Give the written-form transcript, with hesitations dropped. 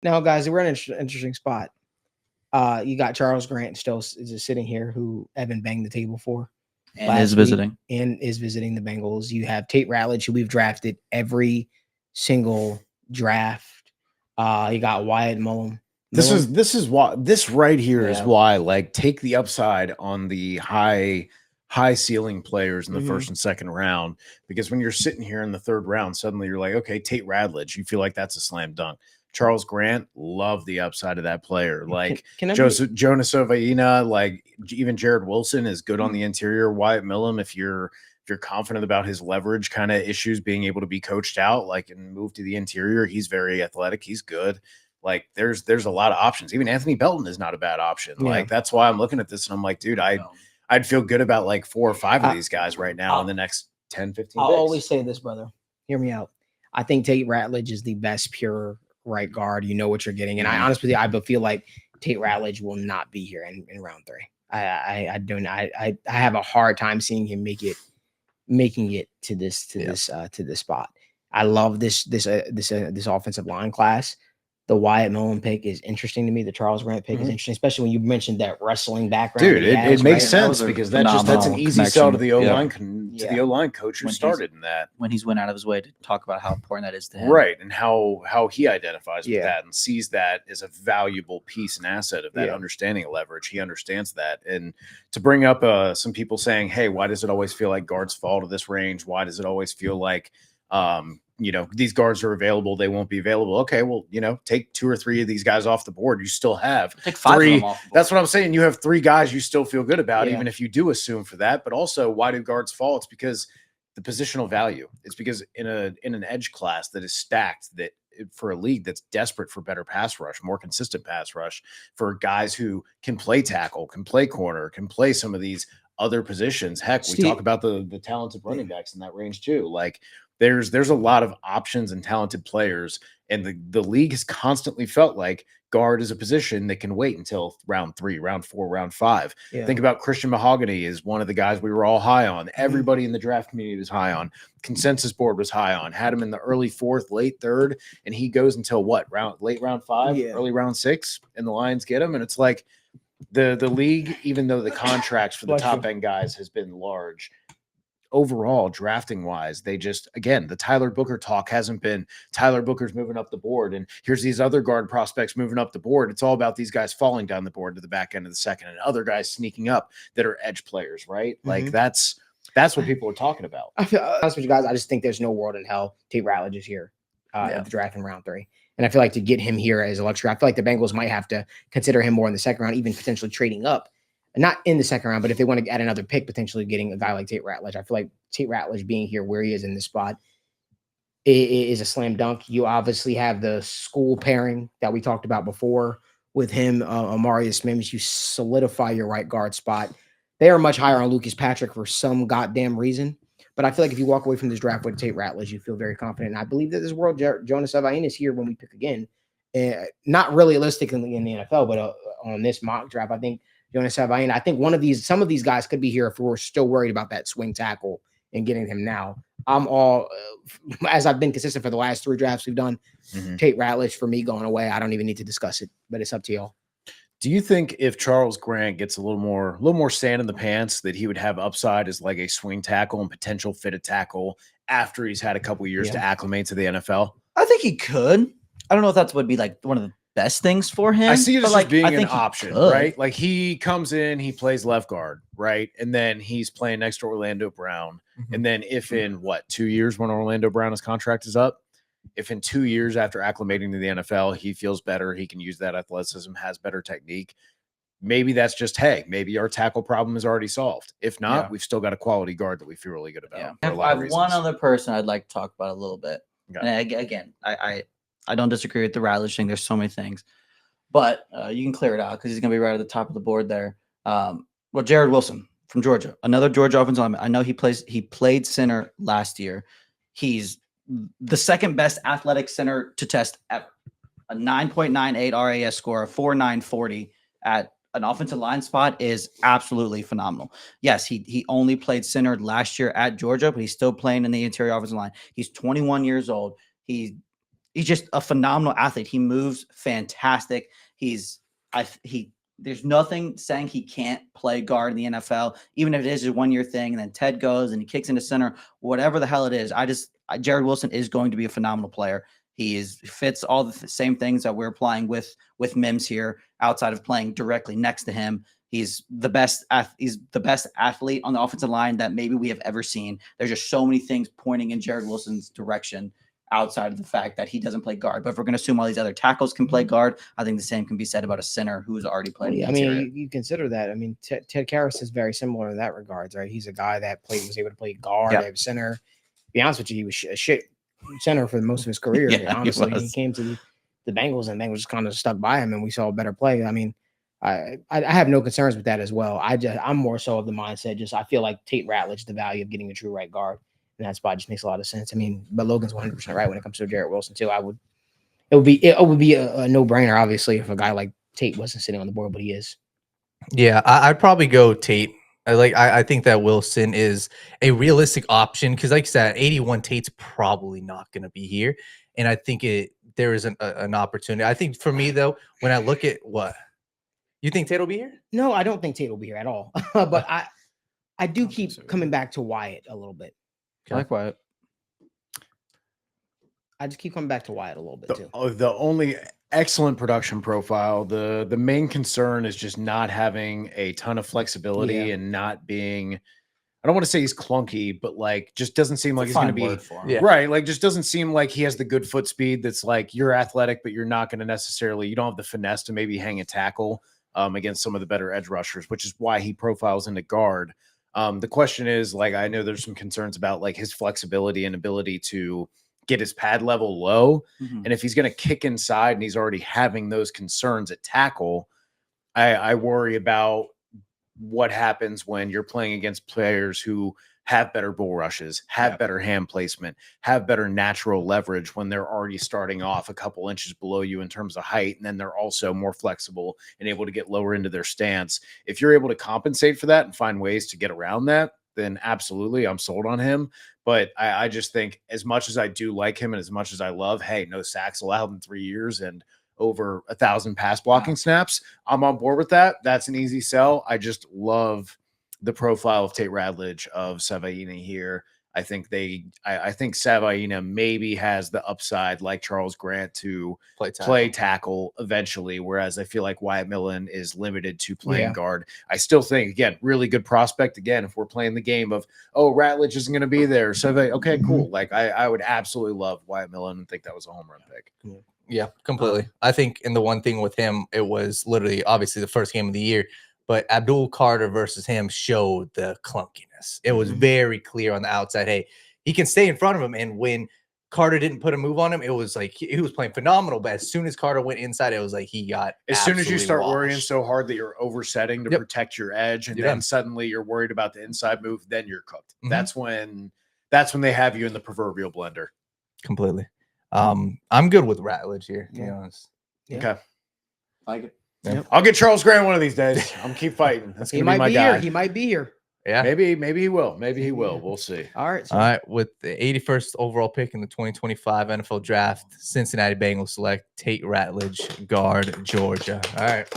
Now, guys, we're in an interesting spot. You got Charles Grant still just sitting here, who Evan banged the table for And is last week visiting. and is visiting the Bengals. You have Tate Ratledge, who we've drafted every single draft. You got Wyatt Mullen. This is why this right here is Yeah. why, like, take the upside on the high ceiling players in the first and second round, because when you're sitting here in the third round, suddenly you're like, okay, Tate Ratledge, you feel like that's a slam dunk. Charles Grant, love the upside of that player. Like Can I be- Jonas Ovaina, like even Jared Wilson is good on the interior. Wyatt Millum, if you're confident about his leverage kind of issues being able to be coached out, like, and move to the interior, he's very athletic. He's good. Like there's a lot of options. Even Anthony Belton is not a bad option. Yeah. Like that's why I'm looking at this and I'm like, dude, I'd feel good about like 4 or 5 of these guys right now in the next 10, 15 I'll picks. always say this, brother. Hear me out. I think Tate Ratledge is the best pure right guard. You know what you're getting. And I honestly, I feel like Tate Ratledge will not be here in round 3. I have a hard time seeing him making it to this spot. I love this offensive line class. The Wyatt Mullen pick is interesting to me. The Charles Grant pick is interesting, especially when you mentioned that wrestling background. Dude, it makes sense because that's an easy sell to the O-line the O-line coach who started in that. When he's went out of his way to talk about how important that is to him. Right, and how he identifies with that and sees that as a valuable piece and asset of that understanding of leverage. He understands that. And to bring up some people saying, hey, why does it always feel like guards fall to this range? Why does it always feel like these guards are available, they won't be available? Okay, well, take 2 or 3 of these guys off the board. You still have take 5 3. Of them off the board. That's what I'm saying. You have 3 guys you still feel good about, even if you do assume for that. But also, why do guards fall? It's because the positional value. It's because in an edge class that is stacked, that for a league that's desperate for better pass rush, more consistent pass rush, for guys who can play tackle, can play corner, can play some of these other positions. Heck, we talk about the talented running backs in that range too. Like there's a lot of options and talented players, and the league has constantly felt like guard is a position that can wait until round 3, round 4, round 5. Think about Christian Mahogany is one of the guys we were all high on. Everybody in the draft community was high on. Consensus board was high on. Had him in the early 4th, late 3rd, and he goes until what? Late round 5, early round 6, and the Lions get him. And it's like the league, even though the contracts for the top end guys has been large, overall drafting wise, they just, again, the Tyler Booker talk hasn't been Tyler Booker's moving up the board and here's these other guard prospects moving up the board. It's all about these guys falling down the board to the back end of the second and other guys sneaking up that are edge players, right? Like that's what people are talking about. I feel honest with you guys, I just think there's no world in hell Tate Ratledge is here at the draft in round 3. And I feel like to get him here as a luxury, I feel like the Bengals might have to consider him more in the second round, even potentially trading up. Not in the second round, but if they want to add another pick, potentially getting a guy like Tate Ratledge. I feel like Tate Ratledge being here where he is in this spot is a slam dunk. You obviously have the school pairing that we talked about before with him, Amarius Mims. You solidify your right guard spot. They are much higher on Lucas Patrick for some goddamn reason. But I feel like if you walk away from this draft with Tate Ratledge, you feel very confident. And I believe that this world, Jonas Ovaina is here when we pick again. Not realistic in the NFL, but on this mock draft, I think Jonas Ovaina. I think some of these guys could be here if we're still worried about that swing tackle and getting him now. I'm all, as I've been consistent for the last 3 drafts we've done, Tate Ratledge for me going away. I don't even need to discuss it, but it's up to y'all. Do you think if Charles Grant gets a little more sand in the pants, that he would have upside as like a swing tackle and potential fitted tackle after he's had a couple of years to acclimate to the NFL? I think he could. I don't know if that's would be like one of the best things for him. I see it as like, being an option, right? Like he comes in, he plays left guard, right? And then he's playing next to Orlando Brown. And then if in 2 years when Orlando Brown's contract is up, if in 2 years after acclimating to the NFL, he feels better, he can use that athleticism, has better technique, maybe that's just, hey, maybe our tackle problem is already solved. If not, we've still got a quality guard that we feel really good about. I have one other person I'd like to talk about a little bit. Okay. And again, I don't disagree with the Ratledge thing. There's so many things. But you can clear it out because he's going to be right at the top of the board there. Jared Wilson from Georgia, another Georgia offensive lineman. I know he played center last year. He's the second best athletic center to test ever. A 9.98 RAS score, a 4.940 at an offensive line spot is absolutely phenomenal. Yes, he only played center last year at Georgia, but he's still playing in the interior offensive line. He's 21 years old. He's he's just a phenomenal athlete. He moves fantastic. There's nothing saying he can't play guard in the NFL, even if it is a 1-year thing. And then Ted goes and he kicks into center, whatever the hell it is. Jared Wilson is going to be a phenomenal player. He fits all the same things that we're applying with Mims here, outside of playing directly next to him. He's the best athlete on the offensive line that maybe we have ever seen. There's just so many things pointing in Jared Wilson's direction outside of the fact that he doesn't play guard. But if we're going to assume all these other tackles can play guard, I think the same can be said about a center who's already played. I mean, you consider that. I mean, Ted Karras is very similar in that regards, right? He's a guy that was able to play guard, center. To be honest with you, he was a shit center for most of his career. Honestly, he came to the Bengals, and Bengals just kind of stuck by him, and we saw better play. I mean, I have no concerns with that as well. I'm more so of the mindset. I feel like Tate Ratledge, the value of getting a true right guard. And that spot just makes a lot of sense. I mean, but Logan's 100% right when it comes to Jarrett Wilson too. It would be a no-brainer, obviously, if a guy like Tate wasn't sitting on the board, but he is. Yeah, I'd probably go Tate. I think that Wilson is a realistic option because, like I said, 81 Tate's probably not going to be here, and I think there is an opportunity. I think for me though, when I look at what you think Tate will be here, no, I don't think Tate will be here at all. But I do keep coming back to Wyatt a little bit. I like Wyatt. I just keep coming back to Wyatt a little bit too. The only excellent production profile. The main concern is just not having a ton of flexibility and not being. I don't want to say he's clunky, but like just doesn't seem like he's going to be right. Like just doesn't seem like he has the good foot speed. That's like you're athletic, but you're not going to necessarily. You don't have the finesse to maybe hang a tackle against some of the better edge rushers, which is why he profiles into guard. The question is, like, I know there's some concerns about like his flexibility and ability to get his pad level low. And if he's going to kick inside and he's already having those concerns at tackle, I worry about what happens when you're playing against players who have better bull rushes, have better hand placement, have better natural leverage when they're already starting off a couple inches below you in terms of height. And then they're also more flexible and able to get lower into their stance. If you're able to compensate for that and find ways to get around that, then absolutely I'm sold on him. But I just think as much as I do like him and as much as I love, hey, no sacks allowed in 3 years and over 1,000 pass blocking snaps, I'm on board with that. That's an easy sell. I just love the profile of Tate Ratledge of Savaina here. I think I think Savaina maybe has the upside like Charles Grant to play tackle eventually, whereas I feel like Wyatt Millen is limited to playing guard. I still think, again, really good prospect. Again, if we're playing the game of, oh, Ratledge isn't going to be there. So okay, cool. Like I would absolutely love Wyatt Millen and think that was a home run pick. Yeah, completely. I think, and the one thing with him, it was literally obviously the first game of the year, but Abdul Carter versus him showed the clunkiness. It was very clear on the outside. Hey, he can stay in front of him. And when Carter didn't put a move on him, it was like he was playing phenomenal. But as soon as Carter went inside, it was like he got as soon as you start worrying so hard that you're oversetting to protect your edge, and then suddenly you're worried about the inside move, then you're cooked. That's when they have you in the proverbial blender. Completely. I'm good with Ratledge here, to be honest. Okay. Like it. Yep. I'll get Charles Grant one of these days. I'm keep fighting. That's gonna be my guy. He might be here. Yeah. Maybe he will. Maybe he will. We'll see. All right. All right. With the 81st overall pick in the 2025 NFL Draft, Cincinnati Bengals select Tate Ratledge, guard, Georgia. All right.